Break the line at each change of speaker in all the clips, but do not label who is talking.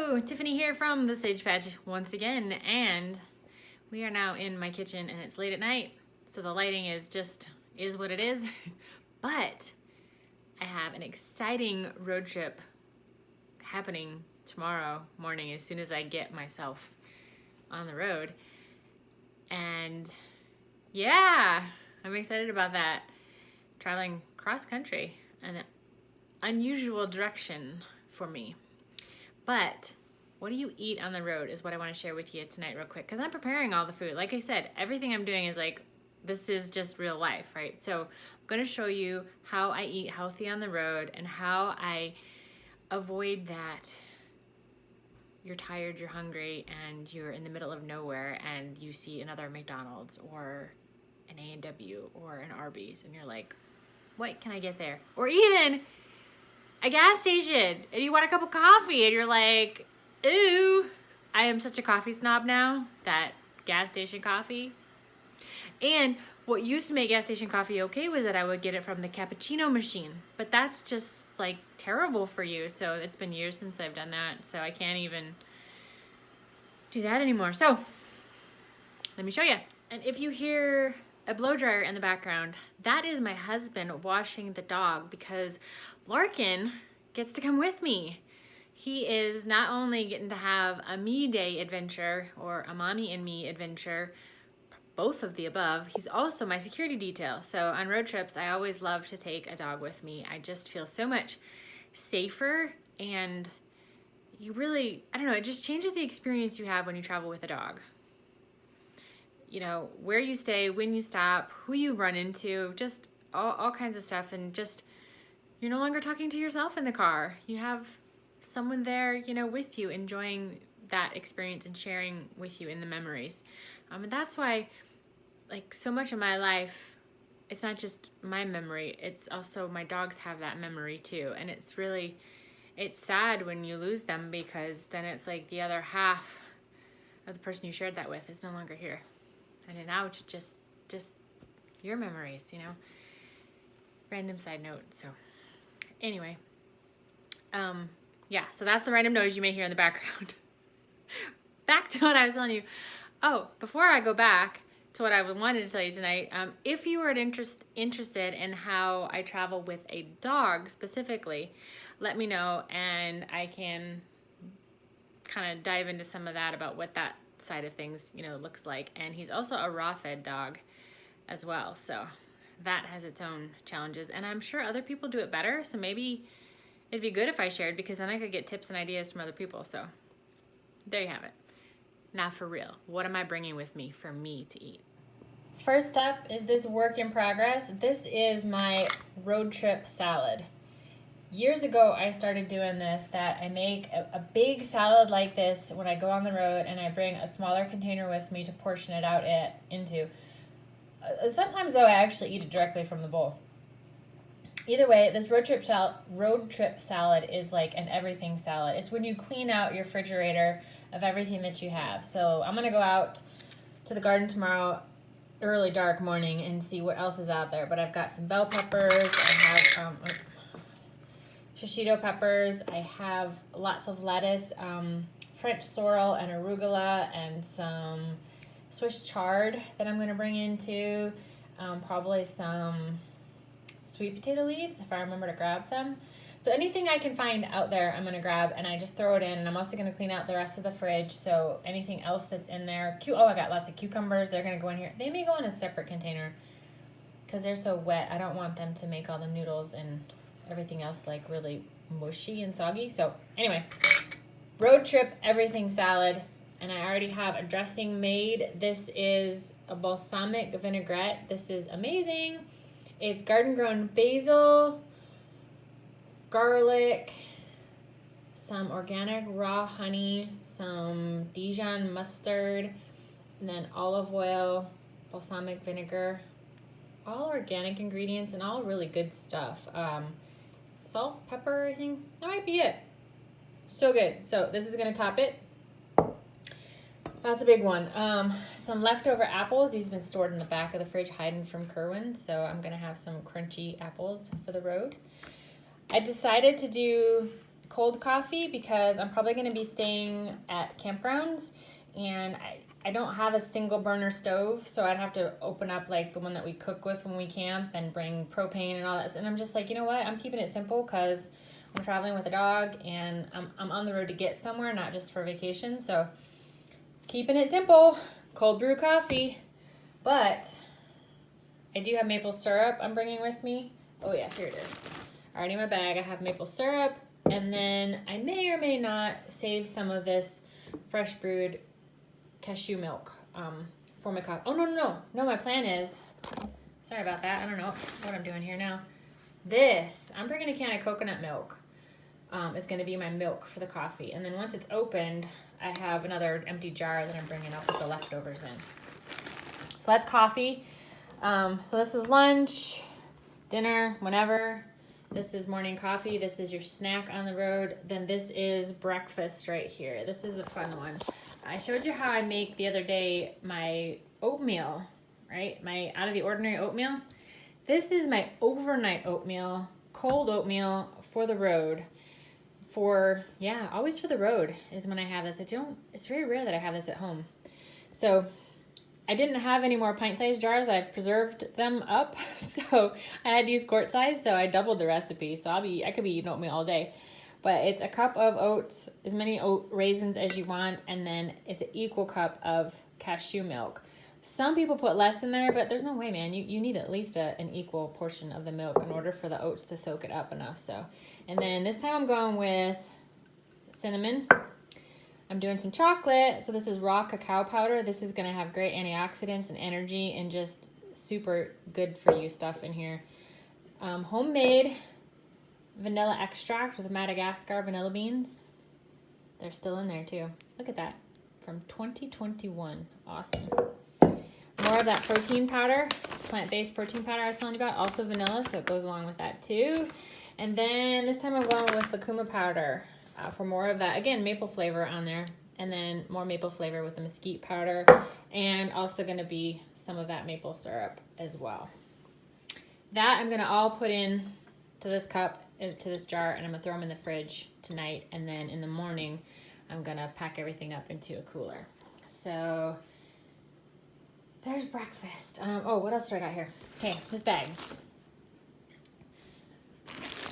Hello, Tiffany here from the Sage Patch once again, and we are now in my kitchen and it's late at night, so the lighting is what it is. But I have an exciting road trip happening tomorrow morning as soon as I get myself on the road. And yeah, I'm excited about that. Traveling cross country, an unusual direction for me. But what do you eat on the road is what I want to share with you tonight real quick, because I'm preparing all the food. Like I said, everything I'm doing is like, this is just real life, right? So I'm going to show you how I eat healthy on the road and how I avoid that you're tired, you're hungry, and you're in the middle of nowhere and you see another McDonald's or an A&W or an Arby's and you're like, what can I get there? Or even a gas station and you want a cup of coffee and you're like, ooh, I am such a coffee snob now, that gas station coffee. And what used to make gas station coffee okay was that I would get it from the cappuccino machine, but that's just like terrible for you. So it's been years since I've done that, so I can't even do that anymore. So let me show you. And if you hear a blow dryer in the background, that is my husband washing the dog, because Larkin gets to come with me. He is not only getting to have a me day adventure or a mommy and me adventure, both of the above, he's also my security detail. So on road trips, I always love to take a dog with me. I just feel so much safer, and you really, I don't know, it just changes the experience you have when you travel with a dog. You know, where you stay, when you stop, who you run into, just all kinds of stuff. And just, you're no longer talking to yourself in the car. You have someone there, you know, with you, enjoying that experience and sharing with you in the memories. And that's why, like, so much of my life, it's not just my memory, it's also my dogs have that memory too. And it's sad when you lose them, because then it's like the other half of the person you shared that with is no longer here. And now it's just your memories, you know. Random side note. So anyway, yeah, so that's the random noise you may hear in the background. Back to what I was telling you. Oh, before I go back to what I wanted to tell you tonight, if you are interested in how I travel with a dog specifically, let me know, and I can kind of dive into some of that about what that side of things, you know, looks like. And he's also a raw fed dog as well, so that has its own challenges, and I'm sure other people do it better, so maybe it'd be good if I shared, because then I could get tips and ideas from other people. So there you have it. Now for real, what am I bringing with me for me to eat? First up is this work in progress. This is my road trip salad. Years ago, I started doing this, that I make a big salad like this when I go on the road, and I bring a smaller container with me to portion it out into. Sometimes, though, I actually eat it directly from the bowl. Either way, this road trip salad is like an everything salad. It's when you clean out your refrigerator of everything that you have. So I'm going to go out to the garden tomorrow, early dark morning, and see what else is out there. But I've got some bell peppers. I have shishito peppers. I have lots of lettuce, French sorrel and arugula, and some Swiss chard that I'm going to bring into, probably some sweet potato leaves if I remember to grab them. So anything I can find out there, I'm going to grab, and I just throw it in. And I'm also going to clean out the rest of the fridge, so anything else that's in there. I got lots of cucumbers. They're going to go in here. They may go in a separate container because they're so wet. I don't want them to make all the noodles and everything else like really mushy and soggy. So anyway, road trip everything salad. And I already have a dressing made. This is a balsamic vinaigrette. This is amazing. It's garden-grown basil, garlic, some organic raw honey, some Dijon mustard, and then olive oil, balsamic vinegar. All organic ingredients and all really good stuff. Salt, pepper, I think. That might be it. So good. So this is going to top it. That's a big one. Some leftover apples. These have been stored in the back of the fridge, hiding from Kerwin. So I'm going to have some crunchy apples for the road. I decided to do cold coffee because I'm probably going to be staying at campgrounds, and I don't have a single burner stove, so I'd have to open up like the one that we cook with when we camp and bring propane and all that. And I'm just like, you know what? I'm keeping it simple because I'm traveling with a dog and I'm on the road to get somewhere, not just for vacation. So keeping it simple, cold brew coffee. But I do have maple syrup I'm bringing with me. Oh yeah, here it is. Already in my bag, I have maple syrup. And then I may or may not save some of this fresh brewed cashew milk for my coffee. Oh, no, my plan is, sorry about that. I don't know what I'm doing here now. I'm bringing a can of coconut milk. It's going to be my milk for the coffee. And then once it's opened, I have another empty jar that I'm bringing up with the leftovers in. So that's coffee. So this is lunch, dinner, whenever. This is morning coffee. This is your snack on the road. Then this is breakfast right here. This is a fun one. I showed you how I make the other day my oatmeal, right? My out of the ordinary oatmeal. This is my overnight oatmeal, cold oatmeal for the road. Always for the road is when I have this. It's very rare that I have this at home. So I didn't have any more pint-sized jars. I've preserved them up, so I had to use quart size, so I doubled the recipe. So I could be eating oatmeal all day. But it's a cup of oats, as many oat raisins as you want, and then it's an equal cup of cashew milk. Some people put less in there, but there's no way, man. You need at least an equal portion of the milk in order for the oats to soak it up enough. So, and then this time I'm going with cinnamon. I'm doing some chocolate. So this is raw cacao powder. This is going to have great antioxidants and energy and just super good for you stuff in here. Homemade vanilla extract with Madagascar vanilla beans. They're still in there too. Look at that. From 2021. Awesome. More of that protein powder, plant-based protein powder I was telling you about. Also vanilla, so it goes along with that too. And then this time I'm going with Lucuma powder for more of that. Again, maple flavor on there. And then more maple flavor with the mesquite powder. And also going to be some of that maple syrup as well. That I'm going to all put in to this cup, to this jar, and I'm going to throw them in the fridge tonight. And then in the morning, I'm going to pack everything up into a cooler. So there's breakfast. What else do I got here? Okay, this bag.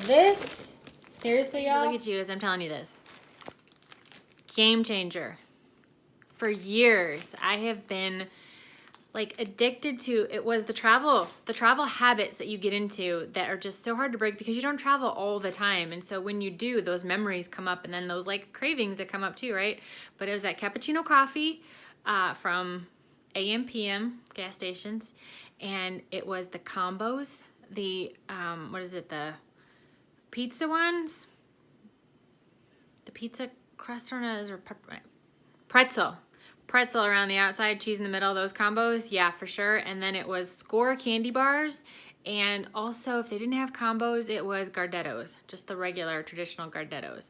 This, seriously, y'all. Look at you as I'm telling you this. Game changer. For years, I have been like addicted to, it was the travel habits that you get into that are just so hard to break because you don't travel all the time. And so when you do, those memories come up and then those like cravings that come up too, right? But it was that cappuccino coffee from AM, PM gas stations. And it was the combos, the, the pizza ones? The pizza crust or pretzel around the outside, cheese in the middle, those combos, yeah, for sure. And then it was Score candy bars, and also if they didn't have combos, it was Gardettos, just the regular traditional Gardettos.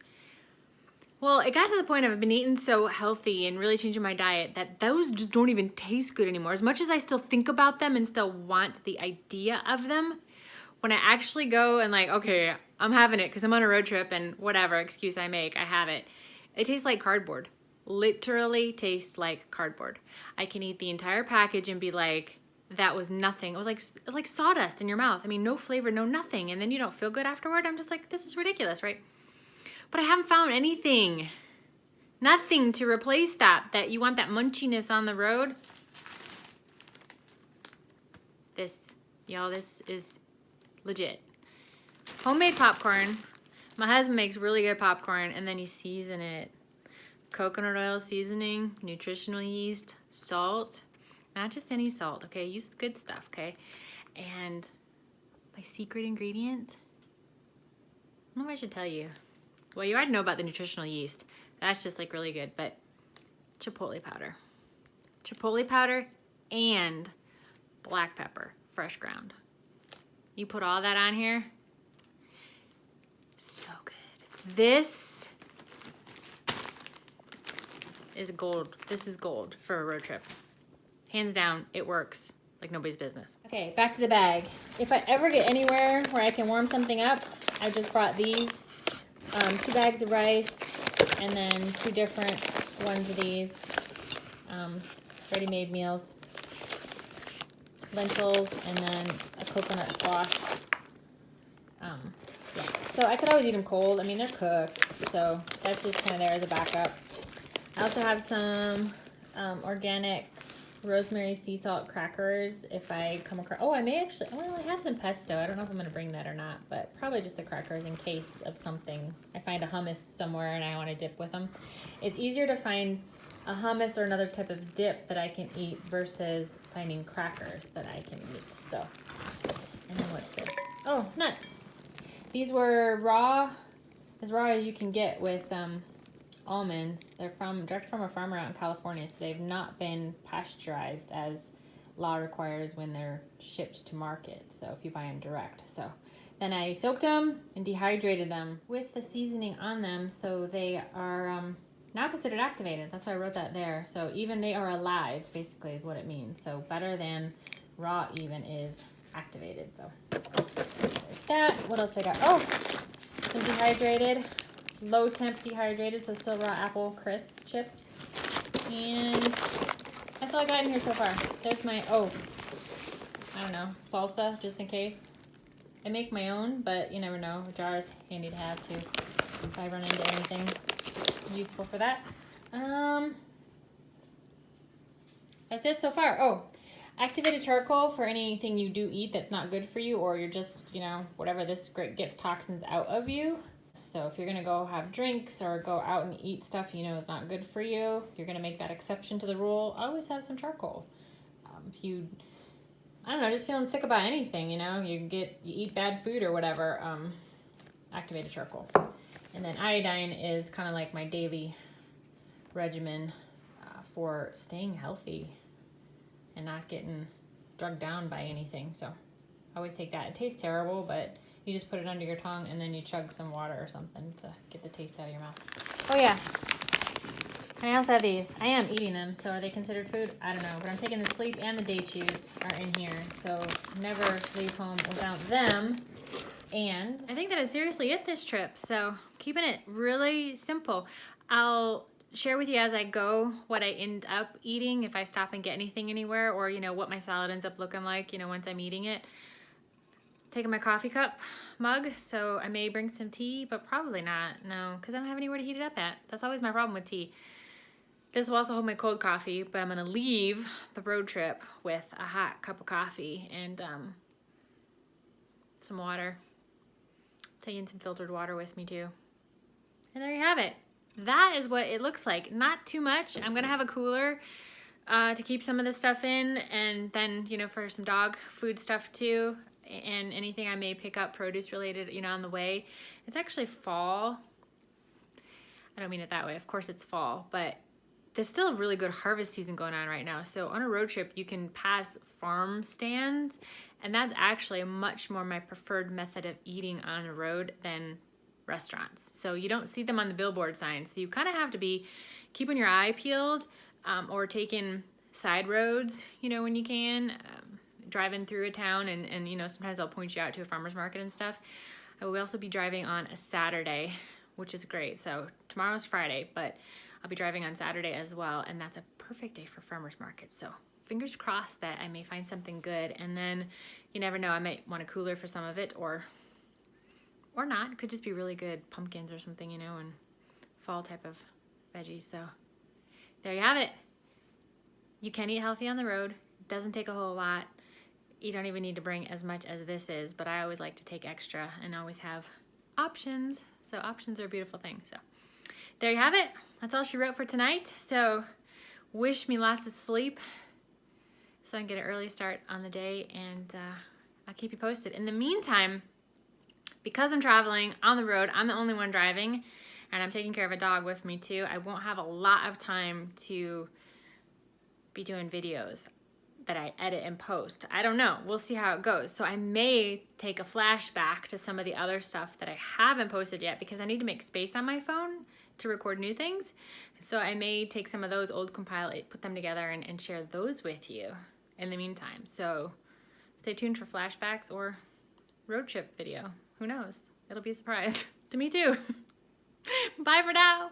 Well, it got to the point of I've been eating so healthy and really changing my diet that those just don't even taste good anymore. As much as I still think about them and still want the idea of them, when I actually go and like, okay, I'm having it because I'm on a road trip and whatever excuse I make, I have it. It tastes like cardboard. Literally tastes like cardboard. I can eat the entire package and be like, that was nothing. It was like sawdust in your mouth. I mean, no flavor, no nothing. And then you don't feel good afterward. I'm just like, this is ridiculous, right? But I haven't found anything. Nothing to replace that you want that munchiness on the road. This is legit. Homemade popcorn. My husband makes really good popcorn and then he seasons it. Coconut oil seasoning, nutritional yeast, salt, not just any salt, okay? Use good stuff, okay? And my secret ingredient, I don't know if I should tell you. Well, you already know about the nutritional yeast. That's just like really good, but chipotle powder. Chipotle powder and black pepper, fresh ground. You put all that on here, so good. This is gold. This is gold for a road trip. Hands down, it works like nobody's business. Okay, back to the bag. If I ever get anywhere where I can warm something up, I just brought these 2 bags of rice, and then 2 different ones of these ready-made meals, lentils, and then a coconut squash. Yeah. So I could always eat them cold. I mean, they're cooked, so that's just kind of there as a backup. I also have some organic rosemary sea salt crackers if I come across. Oh, I may actually. Well, I have some pesto. I don't know if I'm going to bring that or not, but probably just the crackers in case of something. I find a hummus somewhere and I want to dip with them. It's easier to find a hummus or another type of dip that I can eat versus finding crackers that I can eat. So, and then what's this? Oh, nuts. These were as raw as you can get with almonds. They're direct from a farmer out in California, so they've not been pasteurized as law requires when they're shipped to market. So if you buy them direct. So then I soaked them and dehydrated them with the seasoning on them, so they are now considered activated. That's why I wrote that there. So even they are alive, basically, is what it means. So better than raw even is activated. So there's that. What else I got? Oh, some dehydrated, low temp dehydrated, so still raw apple crisp chips. And that's all I got in here so far. There's my, I don't know, salsa, just in case. I make my own, but you never know. A jar is handy to have too, if I run into anything useful for that. That's it so far. Oh, activated charcoal for anything you do eat that's not good for you, or you're just, whatever this gets toxins out of you. So if you're going to go have drinks or go out and eat stuff you know is not good for you, you're going to make that exception to the rule, always have some charcoal. If you, I don't know, just feeling sick about anything, you eat bad food or whatever, activated charcoal. And then iodine is kind of like my daily regimen for staying healthy and not getting drugged down by anything. So I always take that. It tastes terrible, but you just put it under your tongue and then you chug some water or something to get the taste out of your mouth. Oh yeah. I also have these. I am eating them, so are they considered food? I don't know, but I'm taking the sleep and the day chews are in here, so never leave home without them. And I think that is seriously it this trip, so keeping it really simple. I'll share with you as I go what I end up eating if I stop and get anything anywhere, or what my salad ends up looking like once I'm eating it. Taking my coffee cup mug, so I may bring some tea, but probably not, no, because I don't have anywhere to heat it up at. That's always my problem with tea. This will also hold my cold coffee, but I'm gonna leave the road trip with a hot cup of coffee and some water. Taking some filtered water with me too. And there you have it. That is what it looks like. Not too much. I'm gonna have a cooler to keep some of this stuff in, and then for some dog food stuff too, and anything I may pick up produce related on the way. It's actually fall. I don't mean it that way. Of course it's fall, but there's still a really good harvest season going on right now. So on a road trip, you can pass farm stands, and that's actually much more my preferred method of eating on the road than restaurants. So you don't see them on the billboard signs. So you kind of have to be keeping your eye peeled, or taking side roads, when you can, driving through a town, and sometimes I'll point you out to a farmer's market and stuff. I will also be driving on a Saturday, which is great. So tomorrow's Friday, but I'll be driving on Saturday as well, and that's a perfect day for farmer's market. So fingers crossed that I may find something good, and then you never know, I might want a cooler for some of it, or not. It could just be really good pumpkins or something, and fall type of veggies. So there you have it. You can eat healthy on the road. It doesn't take a whole lot. You don't even need to bring as much as this is, but I always like to take extra and always have options. So options are a beautiful thing. So there you have it. That's all she wrote for tonight. So wish me lots of sleep so I can get an early start on the day, and I'll keep you posted. In the meantime, because I'm traveling on the road, I'm the only one driving, and I'm taking care of a dog with me too. I won't have a lot of time to be doing videos that I edit and post. I don't know. We'll see how it goes. So I may take a flashback to some of the other stuff that I haven't posted yet, because I need to make space on my phone to record new things. So I may take some of those old, compile it, put them together, and share those with you in the meantime. So stay tuned for flashbacks or road trip video. Who knows? It'll be a surprise to me too. Bye for now.